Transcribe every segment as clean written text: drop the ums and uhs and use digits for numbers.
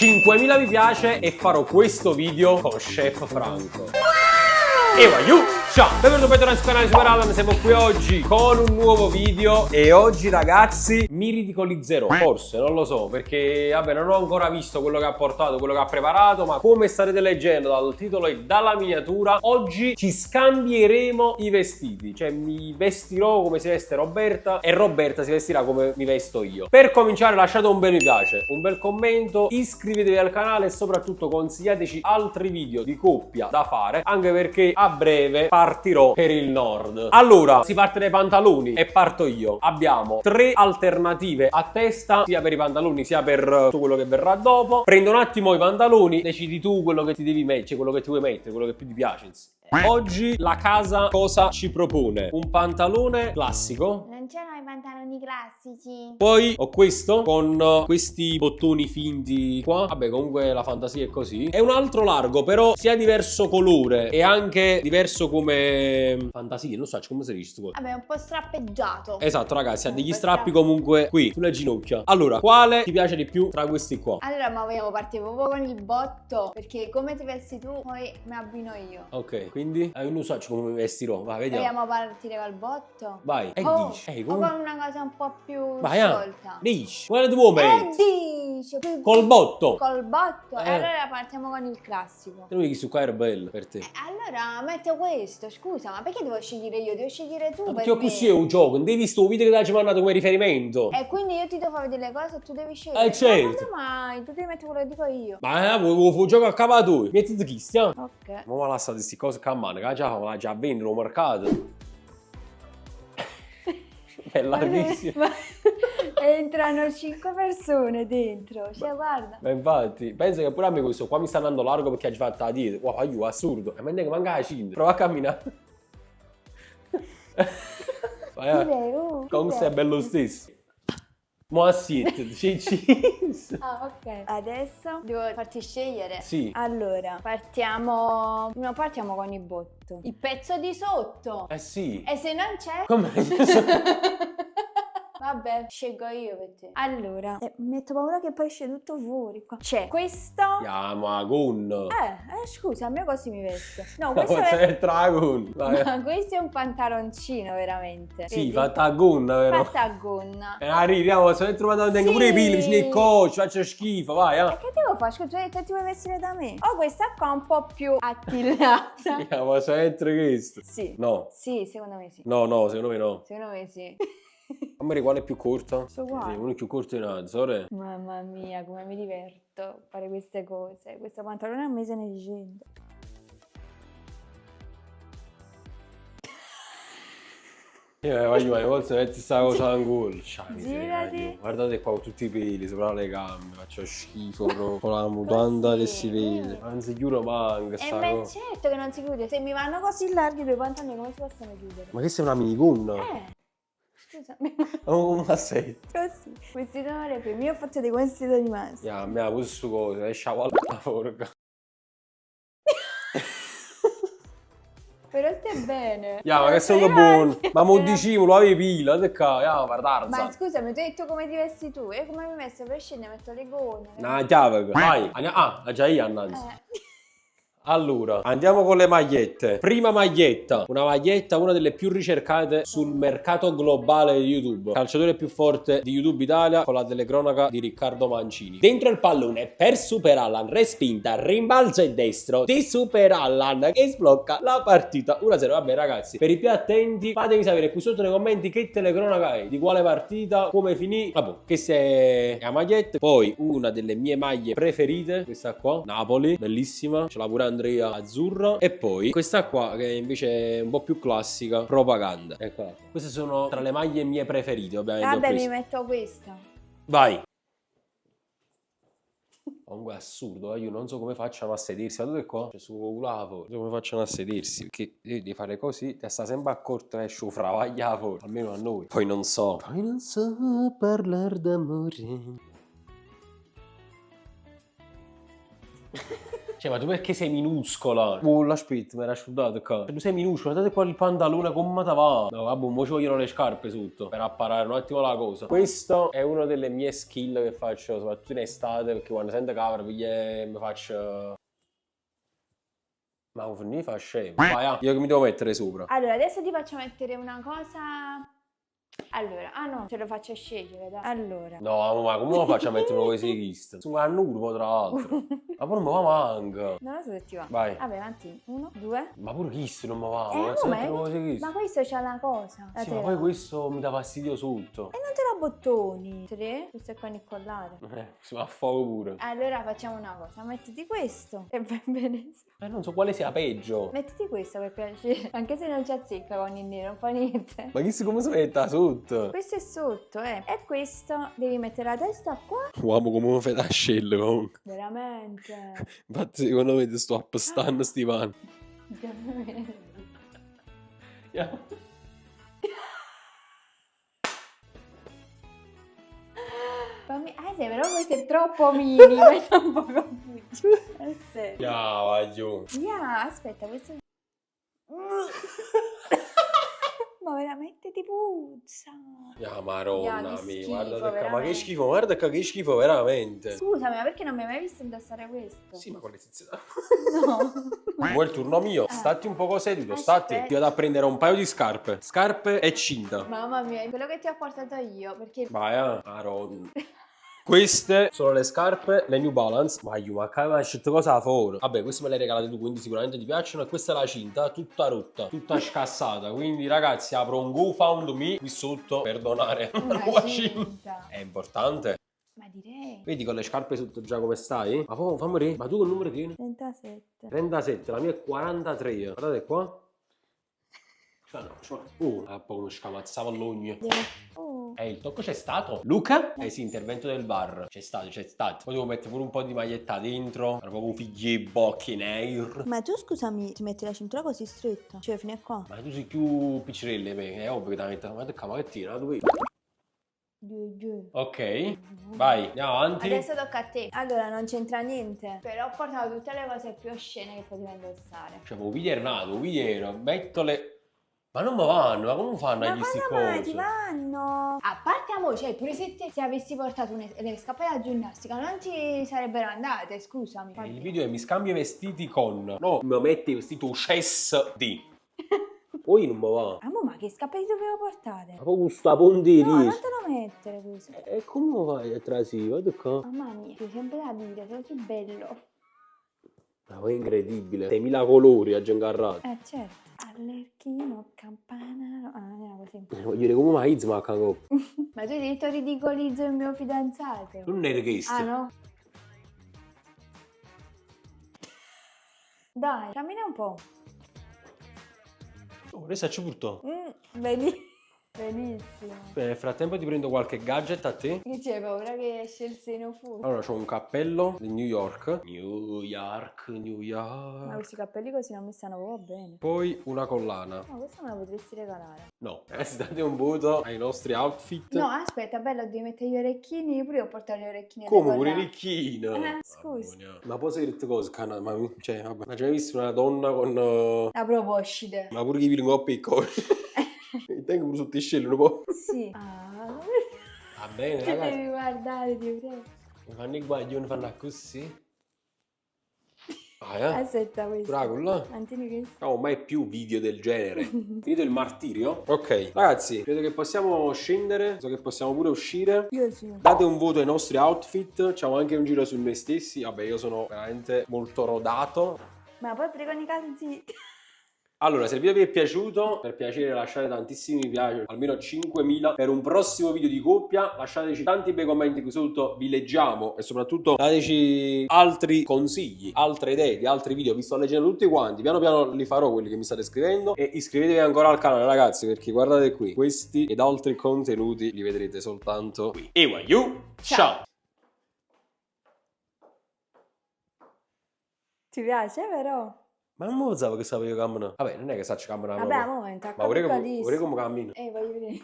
5.000 mi piace e farò questo video con Chef Franco. E voglio! Ciao! Benvenuti sul canale Super Allan, siamo qui oggi con un nuovo video e oggi ragazzi mi ridicolizzerò, forse, non lo so, perché vabbè non ho ancora visto quello che ha portato, quello che ha preparato, ma come starete leggendo dal titolo e dalla miniatura, oggi ci scambieremo i vestiti, cioè mi vestirò come si veste Roberta e Roberta si vestirà come mi vesto io. Per cominciare lasciate un bel mi piace, un bel commento, iscrivetevi al canale e soprattutto consigliateci altri video di coppia da fare, anche perché a breve partirò per il nord. Allora, si parte dai pantaloni e parto io. Abbiamo 3 alternative a testa, sia per i pantaloni sia per tutto quello che verrà dopo. Prendo un attimo i pantaloni, decidi tu quello che ti devi mettere, quello che ti vuoi mettere, quello che più ti piace. Oggi la casa cosa ci propone? Un pantalone classico. Non c'erano i pantaloni classici. Poi ho questo con questi bottoni finti qua. Vabbè, comunque la fantasia è così. E un altro largo, però sia diverso colore e anche diverso come fantasia, non so come si dice. Vabbè, un po' strappeggiato. Esatto, ragazzi, ha degli strappi comunque qui sulle ginocchia. Allora, quale ti piace di più tra questi qua? Allora, ma vogliamo partire proprio con il botto, perché come ti vesti tu, poi mi abbino io. Ok, quindi non so come mi vestirò. Vai, vediamo. Vogliamo partire col botto? Vai, e dici. O con una cosa un po' più vai, sciolta. dici. Quale ti vuoi mettere? Dici. Col botto. Col botto? E allora partiamo con il classico. Tu mi dici su qua era bello per te. Allora metto questo, scusa, ma perché devo scegliere io? Devo scegliere tu per Perché me. così è un gioco, non devi visto un video che ti ha mandato come riferimento. E quindi io ti devo fare delle cose e tu devi scegliere. Certo. Ma mai, tu devi mettere quello che dico io. Ma vuoi giocare a cavato? Mettiti chi stia. Ok. Ma lasciate queste cose che a mano, che già vendono al mercato. È larghissimo. Ma entrano 5 persone dentro, cioè guarda. Ma infatti, penso che pure a me questo qua mi sta andando largo perché ha già fatto la dieta. Wow, aiuto, assurdo. E me ne manca la cinta. Prova a camminare. Vai, comunque è bello stesso. Mo' Ah, ok. Adesso devo farti scegliere. Sì. Allora, partiamo con il botto. Il pezzo di sotto. Eh sì. E se non c'è? Come? Vabbè, scelgo io per te. Allora, metto paura che poi esce tutto fuori qua. C'è questo. Chiama Gun. Scusa, a me così mi veste. No, Questo questo è il Dragon. Ma questo è un pantaloncino, veramente. Sì, Vedi? fatta a gonna, vero? Fatta a gonna. Arriviamo, se trovato anche pure i pili vicino al coach, faccio schifo, vai, E che devo fare? Scusa, tu hai detto che ti vuoi vestire da me? Oh, questa qua è un po' più attillata. Ma sempre questo? Sì. No. Sì, secondo me sì. No, secondo me no. Secondo me sì. Amore, quale è più corta? So uguale. Uno è più corto di un altro, Mamma mia, come mi diverto a fare queste cose. Questo pantalone a me se ne dice. Voglio, forse metti sta cosa ancora. Girati. Guardate qua con tutti i peli sopra le gambe, faccio schifo proprio. Con la mutanda che si vede. Non si chiude manca sta beh, cosa. certo che non si chiude. Se mi vanno così larghi i due pantaloni, come si possono chiudere? Ma questa è una minigonna? Scusami. Un assetto. Così. Vestito non prima. Io ho fatto dei vestiti di maschio. A me ha questo cosa, esce la forca. Però stai bene. Ma che sono buono. Ma mo diciamo, lo avevi pila, te qua, guarda. Ma scusami, tu hai detto come ti vesti tu? E come mi vesto per scendere? Metto le gonne. Una chiave. Vai. Già io annanzi. Allora, andiamo con le magliette. Prima maglietta, una delle più ricercate sul mercato globale di YouTube. Calciatore più forte di YouTube Italia con la telecronaca di Riccardo Mancini. Dentro il pallone per Super Allan, respinta, rimbalzo e destro di Super Allan che sblocca la partita 1-0. Vabbè ragazzi, per i più attenti fatemi sapere qui sotto nei commenti che telecronaca è, di quale partita, come finì. Vabbè, questa è la maglietta. Poi una delle mie maglie preferite, questa qua, Napoli, bellissima, ce l'ha pure Andrea azzurro. E poi questa qua che invece è un po' più classica, propaganda. Eccola qua. Queste sono tra le maglie mie preferite, ovviamente. Vabbè, mi metto questa. Vai. Comunque è assurdo, io non so come facciano a sedersi. Guardate qua, c'è su Olavo, non so come facciano a sedersi. Perché devi fare così, ti sta sempre accorto e esce fravaglia fuori, almeno a noi. Poi non so parlare d'amore. Cioè, ma tu perché sei minuscola? L'aspetta, mi era sciudato qua. Cioè, tu sei minuscola, date qua il pantalone come te va. No, vabbè, mo ci vogliono le scarpe sotto per apparare un attimo la cosa. Questo è una delle mie skill che faccio, soprattutto in estate, perché quando sento cavolo, mi faccio... Ma non mi fa scemo. Vai, io che mi devo mettere sopra. Allora, adesso ti faccio mettere una cosa... Allora, ah no, te lo faccio scegliere, dai. Allora. No, ma come lo faccio a mettere una cosa di questo? Sono a nudo, tra l'altro. Ma pure non mi va manca. Non lo so se ti va. Vai. Vabbè, avanti. 1, 2. Ma pure questo non mi va, No, ma mettere una cosa di questo. ma questo c'ha la cosa. La Sì, ma tela. poi questo mi dà fastidio sotto. E non te la bottoni. 3. Questo è con il collare. Si va a fuoco pure. Allora facciamo una cosa. Mettiti questo. E va bene. Non so quale sia peggio. Mettiti questo per piacere. Anche se non ci azzecca con il nero, non fa niente. Ma questo come si mette sotto? Questo è sotto, E questo devi mettere la testa qua. Uomo come mi fai da scello comunque. Veramente. Infatti secondo me ti sto appostando sti panni. Veramente. Sì, però questo è troppo mini, questo è un po' confuso. Vai giù. Aspetta, questo... Ma veramente ti puzza. Maronna che mia, schifo, guarda qua, ma che veramente. schifo, guarda qua, che schifo veramente. Scusami, ma perché non mi hai mai visto indossare questo? Sì, ma con le zizzite. No. Vuoi il turno mio? Statti un poco seduto, statti. Aspetta. Ti vado a prendere un paio di scarpe. Scarpe e cinta. Mamma mia, quello che ti ho portato io, perché... Vai, Maronna. Queste sono le scarpe, le New Balance. Ma che scelto cosa fuori? Vabbè, queste me le hai regalate tu, quindi sicuramente ti piacciono. E questa è la cinta, tutta rotta, tutta scassata. Quindi, ragazzi, apro un GoFundMe qui sotto per donare una nuova cinta. È importante. Ma direi... Vedi con le scarpe sotto già come stai? Ma fammi vedere. Ma tu che numero tieni? 37. 37, la mia è 43. Guardate qua. Un po' come scamazzava all'ogno. Il tocco c'è stato. Luca? Sì, intervento del bar. C'è stato. Poi devo mettere pure un po' di maglietta dentro. Era proprio figli e bocchi neri. Ma tu scusami, ti metti la cintura così stretta? Cioè, fino a qua? Ma tu sei più piccirelle, è ovvio che ti metti la magliettina, tu vedi. Ok, vai, andiamo avanti. Adesso tocca a te. Allora, non c'entra niente. Però ho portato tutte le cose più oscene che potevo indossare. Cioè, metto le... Ma non mi vanno, ma come fanno agli sti Ma cose? ti vanno? A parte amo, cioè pure se avessi portato le scarpe da ginnastica non ti sarebbero andate, scusami. Il video è mi scambio i vestiti con... No, mi metti il vestito cess di... Poi non mi va. Amo, ma che scarpe ti dovevo portare? Ma proprio sta ponteria. No, non te lo mettere questo. E come vai a trasì? Guarda qua. Mamma mia, sei sempre da dire, sei così bello. Ma è incredibile. 6.000 colori a Giancarrato. Certo. Allerchino, campana... Ah, era così. Voglio dire, come mai Izma cago? Ma tu hai detto ridicolizzo il mio fidanzato. Non è questo. Ah, no? Dai, cammina un po'. Oh, adesso ci porto. Benissimo. Nel frattempo ti prendo qualche gadget a te. Che c'è paura che esce il seno fuori? Allora, c'ho un cappello di New York. Ma questi cappelli così non mi stanno proprio bene. Poi una collana. No, questa me la potresti regalare. No, date un voto ai nostri outfit. No, aspetta, bello, devi mettere gli orecchini. Io pure ho portato gli orecchini. Come un orecchino? Scusa. Ma posso dirti cosa, cana? Ma cioè, vabbè. Ma già hai visto una donna con... A proposito. Ma pure chi viene un po' piccolo. Tengo pure sotto i scelli un po'. Sì. Va bene, Ti ragazzi. devi guardare, ti prego. Mi fanno i guaglioni, fanno così. Aspetta questo. Bravo, là. Antini questo. No, mai più video del genere. Finito il martirio? Ok, ragazzi, credo che possiamo scendere. So che possiamo pure uscire. Io sì. Date un voto ai nostri outfit. Facciamo anche un giro su noi stessi. Vabbè, io sono veramente molto rodato. Ma poi prego i calzi. Allora, se il video vi è piaciuto, per piacere lasciate tantissimi mi piace, almeno 5.000 per un prossimo video di coppia. Lasciateci tanti bei commenti qui sotto, vi leggiamo e soprattutto dateci altri consigli, altre idee di altri video. Vi sto leggendo tutti quanti, piano piano li farò quelli che mi state scrivendo. E iscrivetevi ancora al canale, ragazzi, perché guardate qui, questi ed altri contenuti li vedrete soltanto qui. E ciao! Ti piace però? Ma non lo sapevo che sapevo io camminare. Vabbè, non è che faccio camminare. Vabbè, a momento, ma vorrei come cammino. Voglio vedere.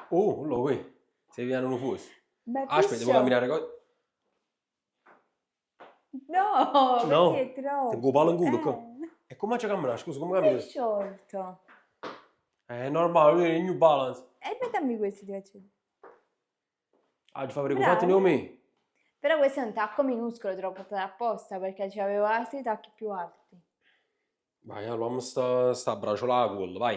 Oh, lo vuoi? Se viene uno fuso. Beh, Aspetta, devo camminare così. No, No, così è troppo. tengo palo in culo. E come faccio a camminare? Scusa, come È cammino? sciolto. È normale, è New Balance. E mettami questo ti faccio. Ah, fa prego, Bravo. fatene con me. Però questo è un tacco minuscolo, te l'ho portato apposta perché c'avevo altri tacchi più alti. Vai, allora sta braccio là, vai.